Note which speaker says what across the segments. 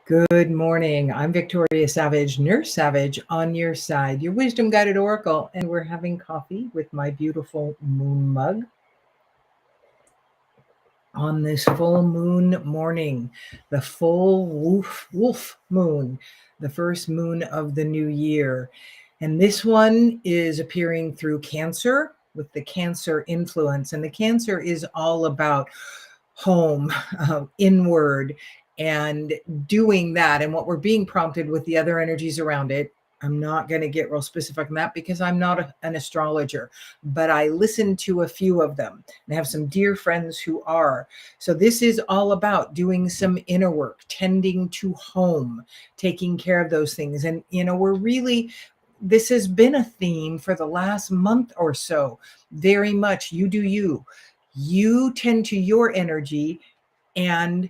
Speaker 1: Good morning. I'm Victoria Savage, Nurse Savage, on your side, your wisdom guided oracle, and we're having coffee with my beautiful moon mug on this full moon morning, the full wolf moon, the first moon of the new year. And this one is appearing through Cancer with the Cancer influence. And the Cancer is all about home, inward, and doing that. And what we're being prompted with the other energies around it. I'm not going to get real specific on that because I'm not an astrologer, but I listen to a few of them and have some dear friends who are. So this is all about doing some inner work, tending to home, taking care of those things. And, this has been a theme for the last month or so. Very much you do you. You tend to your energy, and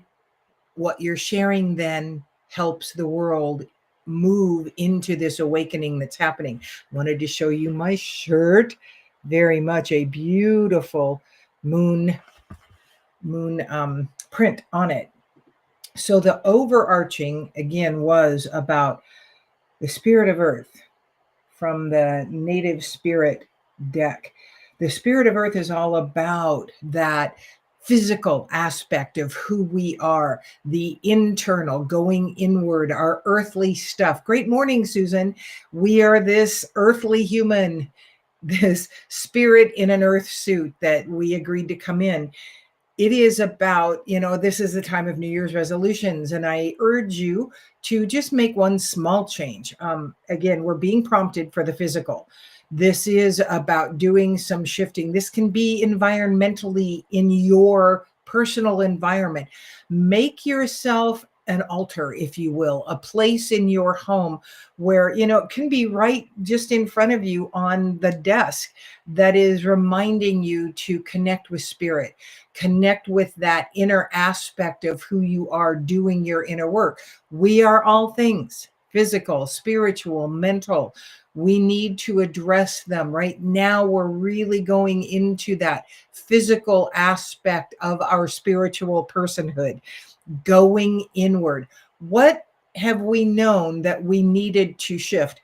Speaker 1: what you're sharing then helps the world move into this awakening that's happening. Wanted to show you my shirt. Very much a beautiful moon print on it. So the overarching again was about the spirit of earth from the native spirit deck. The spirit of earth is all about that physical aspect of who we are, the internal, going inward, our earthly stuff. Great morning, Susan. We are this earthly human, this spirit in an earth suit that we agreed to come in. It is about, this is the time of New Year's resolutions, and I urge you to just make one small change. Again, we're being prompted for the physical. This is about doing some shifting. This can be environmentally in your personal environment. Make yourself an altar, if you will, a place in your home where, it can be right just in front of you on the desk that is reminding you to connect with spirit, connect with that inner aspect of who you are doing your inner work. We are all things physical, spiritual, mental. We need to address them. Right now, we're really going into that physical aspect of our spiritual personhood, going inward. What have we known that we needed to shift?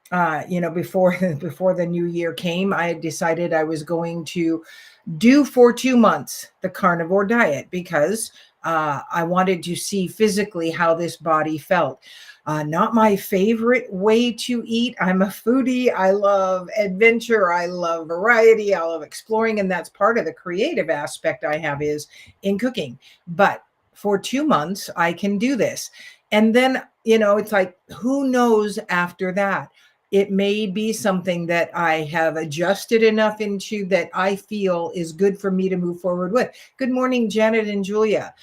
Speaker 1: Before the new year came, I decided I was going to do for 2 months the carnivore diet because I wanted to see physically how this body felt. Not my favorite way to eat. I'm a foodie. I love adventure. I love variety. I love exploring. And that's part of the creative aspect I have is in cooking. But for 2 months, I can do this. And then, it's like, who knows after that? It may be something that I have adjusted enough into that I feel is good for me to move forward with. Good morning, Janet and Julia.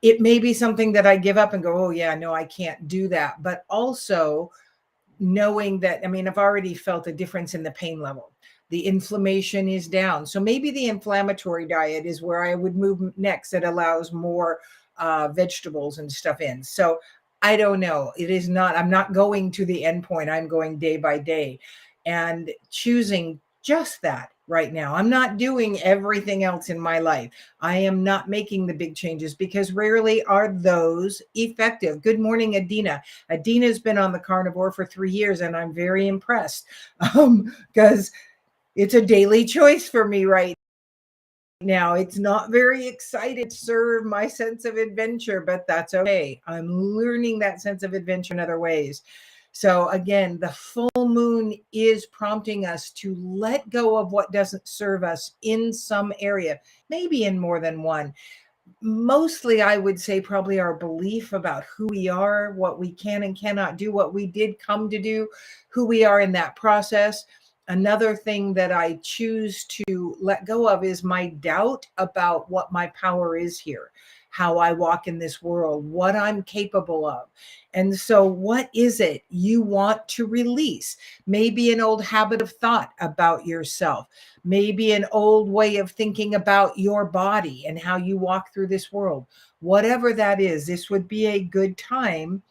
Speaker 1: It may be something that I give up and go, oh yeah, no, I can't do that. But also knowing that, I've already felt a difference in the pain level. The inflammation is down. So maybe the inflammatory diet is where I would move next. That allows more vegetables and stuff in. So I don't know. I'm not going to the end point. I'm going day by day and choosing just that right now. I'm not doing everything else in my life. I am not making the big changes because rarely are those effective. Good morning, Adina. Adina's been on the carnivore for 3 years and I'm very impressed because it's a daily choice for me right now. It's not very excited to serve my sense of adventure, but that's okay. I'm learning that sense of adventure in other ways. So again, the full moon is prompting us to let go of what doesn't serve us in some area, maybe in more than one. Mostly, I would say probably our belief about who we are, what we can and cannot do, what we did come to do, who we are in that process. Another thing that I choose to let go of is my doubt about what my power is here, how I walk in this world, what I'm capable of. And so, what is it you want to release? Maybe an old habit of thought about yourself, maybe an old way of thinking about your body and how you walk through this world. Whatever that is, this would be a good time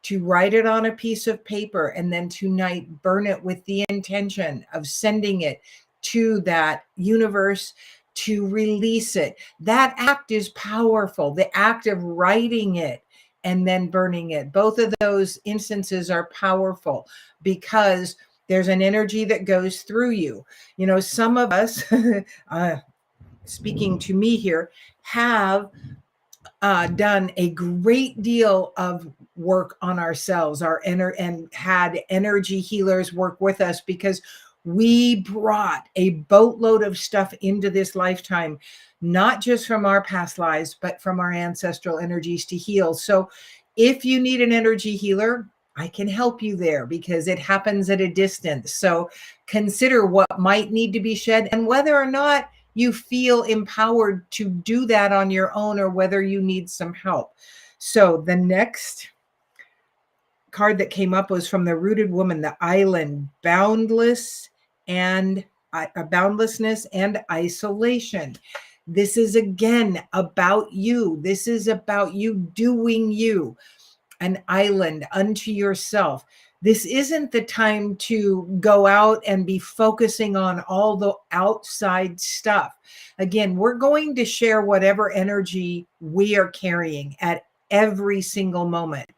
Speaker 1: to write it on a piece of paper and then tonight burn it with the intention of sending it to that universe to release it. That act is powerful. The act of writing it and then burning it. Both of those instances are powerful because there's an energy that goes through you. You know, some of us, speaking to me here, have done a great deal of work on ourselves, and had energy healers work with us because we brought a boatload of stuff into this lifetime, not just from our past lives, but from our ancestral energies to heal. So if you need an energy healer, I can help you there because it happens at a distance. So consider what might need to be shed and whether or not you feel empowered to do that on your own or whether you need some help. So the next card that came up was from the rooted woman, the island, boundlessness and isolation. This is again about you. This is about you doing you, an island unto yourself. This isn't the time to go out and be focusing on all the outside stuff. Again, we're going to share whatever energy we are carrying at every single moment.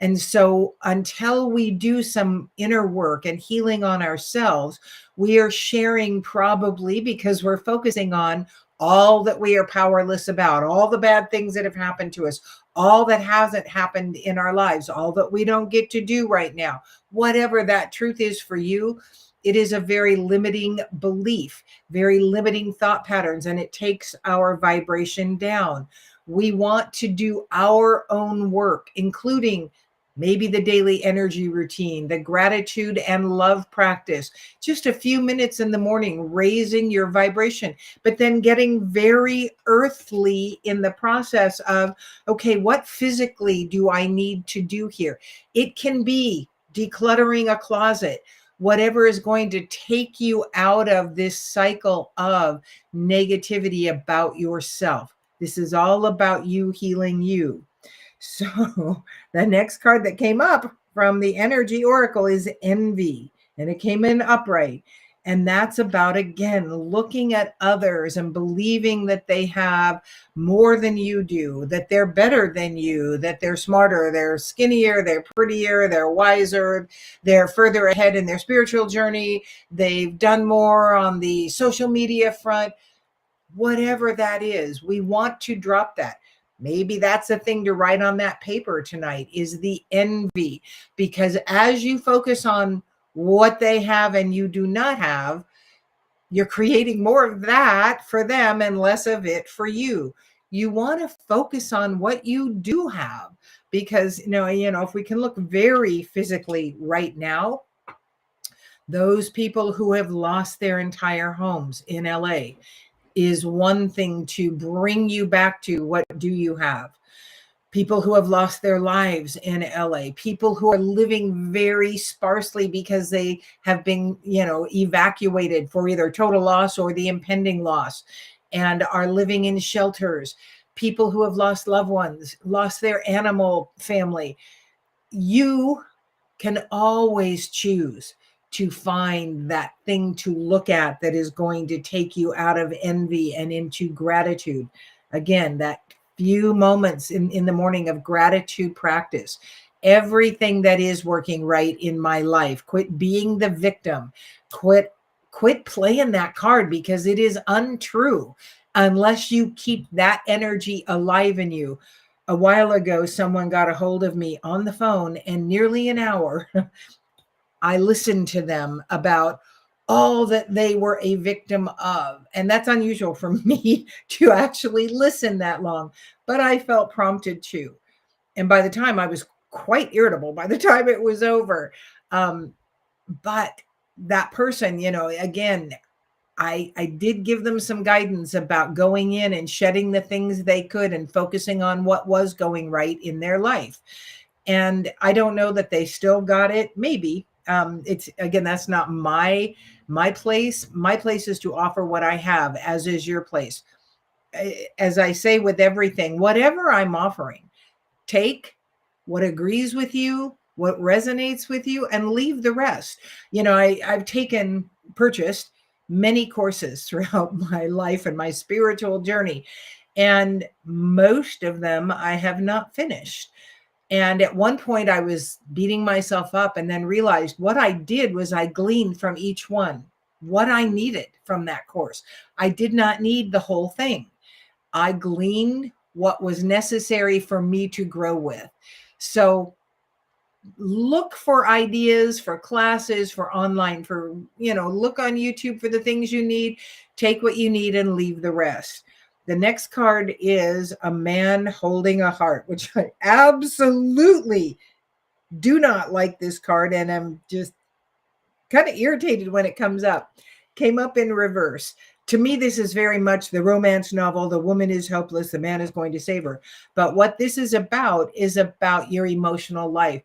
Speaker 1: And so until we do some inner work and healing on ourselves, we are sharing probably because we're focusing on all that we are powerless about, all the bad things that have happened to us, all that hasn't happened in our lives, all that we don't get to do right now. Whatever that truth is for you, it is a very limiting belief, very limiting thought patterns, and it takes our vibration down. We want to do our own work, including maybe the daily energy routine, the gratitude and love practice, just a few minutes in the morning, raising your vibration, but then getting very earthly in the process of, okay, what physically do I need to do here? It can be decluttering a closet, whatever is going to take you out of this cycle of negativity about yourself. This is all about you healing you. So the next card that came up from the energy oracle is envy, and it came in upright. And that's about, again, looking at others and believing that they have more than you do, that they're better than you, that they're smarter, they're skinnier, they're prettier, they're wiser, they're further ahead in their spiritual journey, they've done more on the social media front. Whatever that is, we want to drop that. Maybe that's a thing to write on that paper tonight, is the envy. Because as you focus on what they have and you do not have, you're creating more of that for them and less of it for you. You want to focus on what you do have, because if we can look very physically right now, those people who have lost their entire homes in LA, is one thing to bring you back to what do you have. People who have lost their lives in LA, people who are living very sparsely because they have been, evacuated for either total loss or the impending loss and are living in shelters, people who have lost loved ones, lost their animal family. You can always choose to find that thing to look at that is going to take you out of envy and into gratitude. Again, that few moments in the morning of gratitude practice. Everything that is working right in my life. Quit being the victim. Quit playing that card, because it is untrue unless you keep that energy alive in you. A while ago, someone got a hold of me on the phone, and nearly an hour I listened to them about all that they were a victim of. And that's unusual for me to actually listen that long, but I felt prompted to. And by the time, I was quite irritable by the time it was over. But that person, again, I did give them some guidance about going in and shedding the things they could and focusing on what was going right in their life. And I don't know that they still got it. Maybe. It's, again, that's not my place. My place is to offer what I have, as is your place. As I say with everything, whatever I'm offering, take what agrees with you, what resonates with you, and leave the rest. I've purchased many courses throughout my life and my spiritual journey, and most of them I have not finished. And at one point I was beating myself up and then realized what I did was I gleaned from each one what I needed from that course. I did not need the whole thing. I gleaned what was necessary for me to grow with. So look for ideas for classes, for online, for, look on YouTube for the things you need, take what you need and leave the rest. The next card is a man holding a heart, which I absolutely do not like this card. And I'm just kind of irritated when it comes up. Came up in reverse. To me, this is very much the romance novel. The woman is helpless. The man is going to save her. But what this is about your emotional life.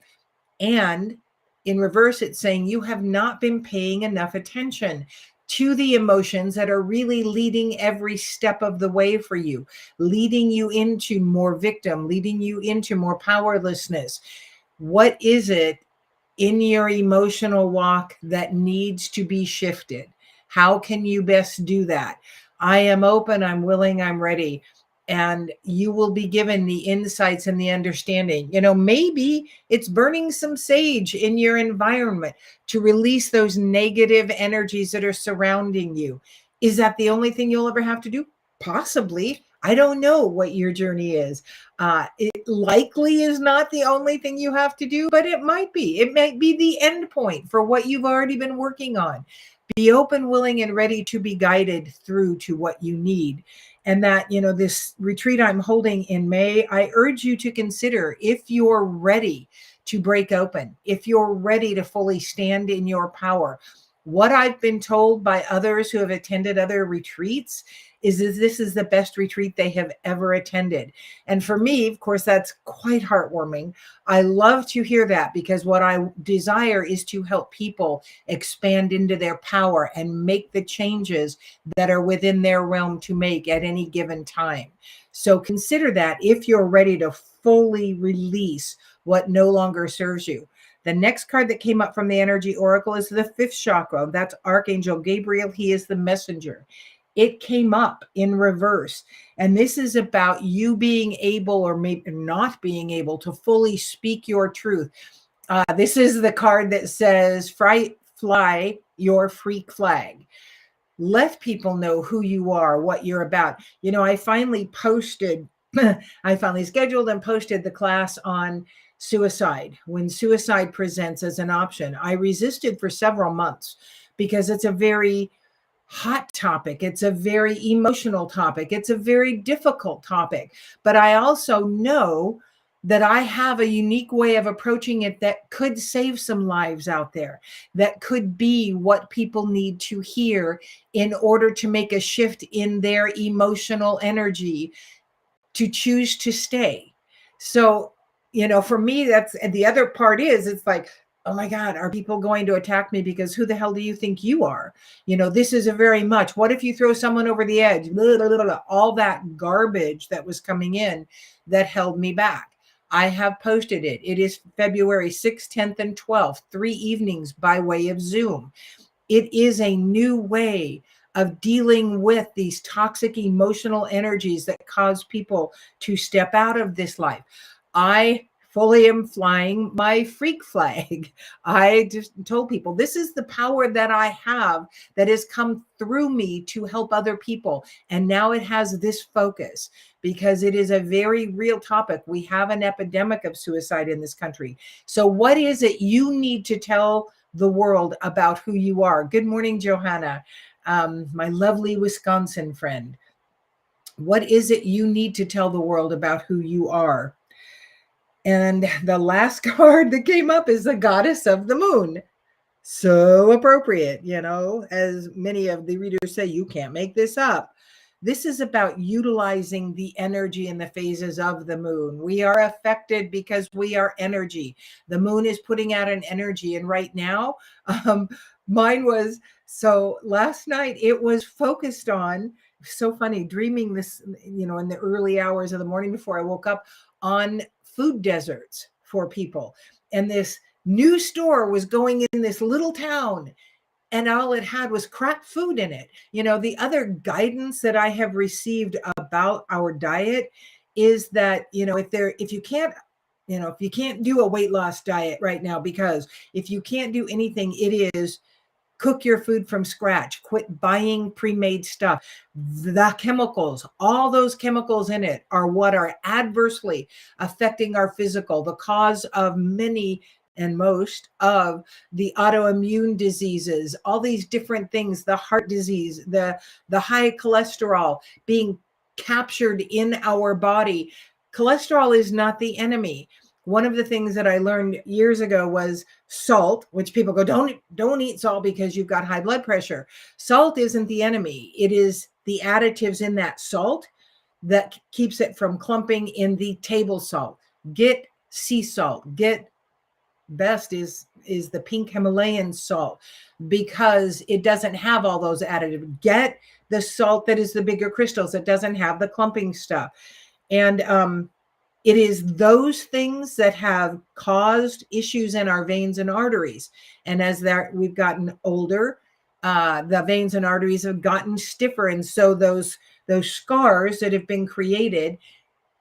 Speaker 1: And in reverse, it's saying you have not been paying enough attention to the emotions that are really leading every step of the way for you, leading you into more victim, leading you into more powerlessness. What is it in your emotional walk that needs to be shifted? How can you best do that? I am open, I'm willing, I'm ready. And you will be given the insights and the understanding. Maybe it's burning some sage in your environment to release those negative energies that are surrounding you. Is that the only thing you'll ever have to do? Possibly. I don't know what your journey is. It likely is not the only thing you have to do, but it might be. It might be the end point for what you've already been working on. Be open, willing, and ready to be guided through to what you need. And that, this retreat I'm holding in May, I urge you to consider if you're ready to break open, if you're ready to fully stand in your power. What I've been told by others who have attended other retreats is that this is the best retreat they have ever attended. And for me, of course, that's quite heartwarming. I love to hear that because what I desire is to help people expand into their power and make the changes that are within their realm to make at any given time. So consider that if you're ready to fully release what no longer serves you. The next card that came up from the energy oracle is the fifth chakra. That's Archangel Gabriel. He is the messenger. It came up in reverse. And this is about you being able or maybe not being able to fully speak your truth. This is the card that says, fly your freak flag. Let people know who you are, what you're about. I finally scheduled and posted the class on suicide, when suicide presents as an option. I resisted for several months because it's a very hot topic. It's a very emotional topic. It's a very difficult topic. But I also know that I have a unique way of approaching it that could save some lives out there, that could be what people need to hear in order to make a shift in their emotional energy to choose to stay. So, for me, that's, and the other part is, it's like, oh my God, are people going to attack me? Because who the hell do you think you are? This is a very much, what if you throw someone over the edge? Blah, blah, blah, blah, all that garbage that was coming in that held me back. I have posted it. It is February 6th, 10th, and 12th, 3 evenings by way of Zoom. It is a new way of dealing with these toxic emotional energies that cause people to step out of this life. I fully am flying my freak flag. I just told people this is the power that I have that has come through me to help other people. And now it has this focus because it is a very real topic. We have an epidemic of suicide in this country. So what is it you need to tell the world about who you are? Good morning, Johanna, my lovely Wisconsin friend. What is it you need to tell the world about who you are? And the last card that came up is the goddess of the moon. So appropriate, as many of the readers say, you can't make this up. This is about utilizing the energy and the phases of the moon. We are affected because we are energy. The moon is putting out an energy. And right now, mine was, so last night it was focused on, so funny, dreaming this, in the early hours of the morning before I woke up, on food deserts for people. And this new store was going in this little town, and all it had was crap food in it. The other guidance that I have received about our diet is that, if you can't if you can't do a weight loss diet right now, because if you can't do anything, it is cook your food from scratch, quit buying pre-made stuff. The chemicals, all those chemicals in it are what are adversely affecting our physical, the cause of many and most of the autoimmune diseases, all these different things, the heart disease, the high cholesterol being captured in our body. Cholesterol is not the enemy. One of the things that I learned years ago was salt, which people go, don't eat salt because you've got high blood pressure. Salt isn't the enemy. It is the additives in that salt that keeps it from clumping in the table salt. Get sea salt. Get best is the pink Himalayan salt, because it doesn't have all those additives. Get the salt that is the bigger crystals, that doesn't have the clumping stuff. And it is those things that have caused issues in our veins and arteries. And as we've gotten older, the veins and arteries have gotten stiffer. And so those scars that have been created,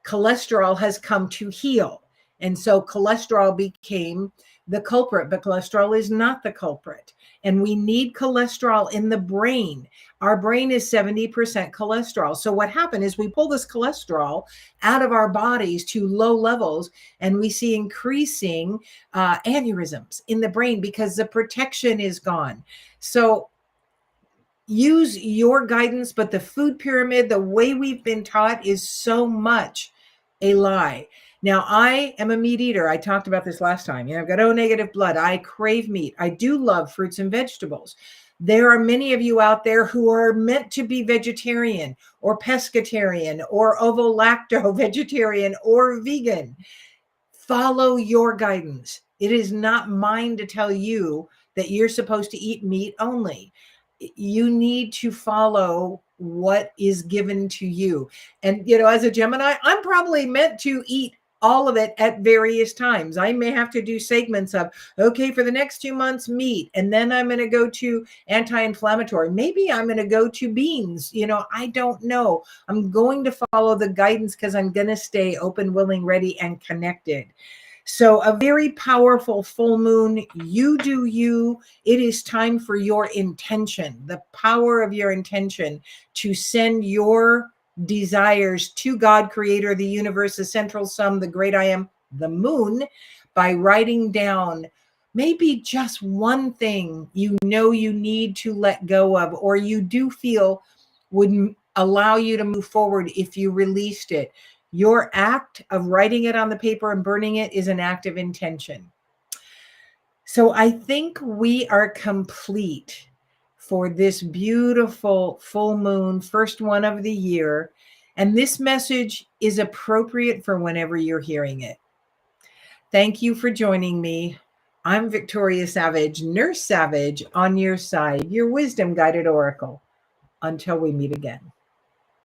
Speaker 1: cholesterol has come to heal. And so cholesterol became the culprit, but cholesterol is not the culprit. And we need cholesterol in the brain. Our brain is 70% cholesterol. So what happened is we pull this cholesterol out of our bodies to low levels, and we see increasing aneurysms in the brain because the protection is gone. So use your guidance, but the food pyramid, the way we've been taught, is so much a lie. Now, I am a meat eater. I talked about this last time. I've got O negative blood. I crave meat. I do love fruits and vegetables. There are many of you out there who are meant to be vegetarian or pescatarian or ovo-lacto vegetarian or vegan. Follow your guidance. It is not mine to tell you that you're supposed to eat meat only. You need to follow what is given to you. And, as a Gemini, I'm probably meant to eat all of it at various times. I may have to do segments of, okay, for the next 2 months, meat, and then I'm going to go to anti-inflammatory. Maybe I'm going to go to beans. I don't know. I'm going to follow the guidance because I'm going to stay open, willing, ready, and connected. So a very powerful full moon. You do you. It is time for your intention, the power of your intention, to send your desires to God, Creator, the universe, the central sum, the great I am, the moon, by writing down maybe just one thing you need to let go of, or you do feel would allow you to move forward if you released it. Your act of writing it on the paper and burning it is an act of intention. So I think we are complete for this beautiful full moon, first one of the year. And this message is appropriate for whenever you're hearing it. Thank you for joining me. I'm Victoria Savage, Nurse Savage, on your side, your wisdom guided oracle. Until we meet again.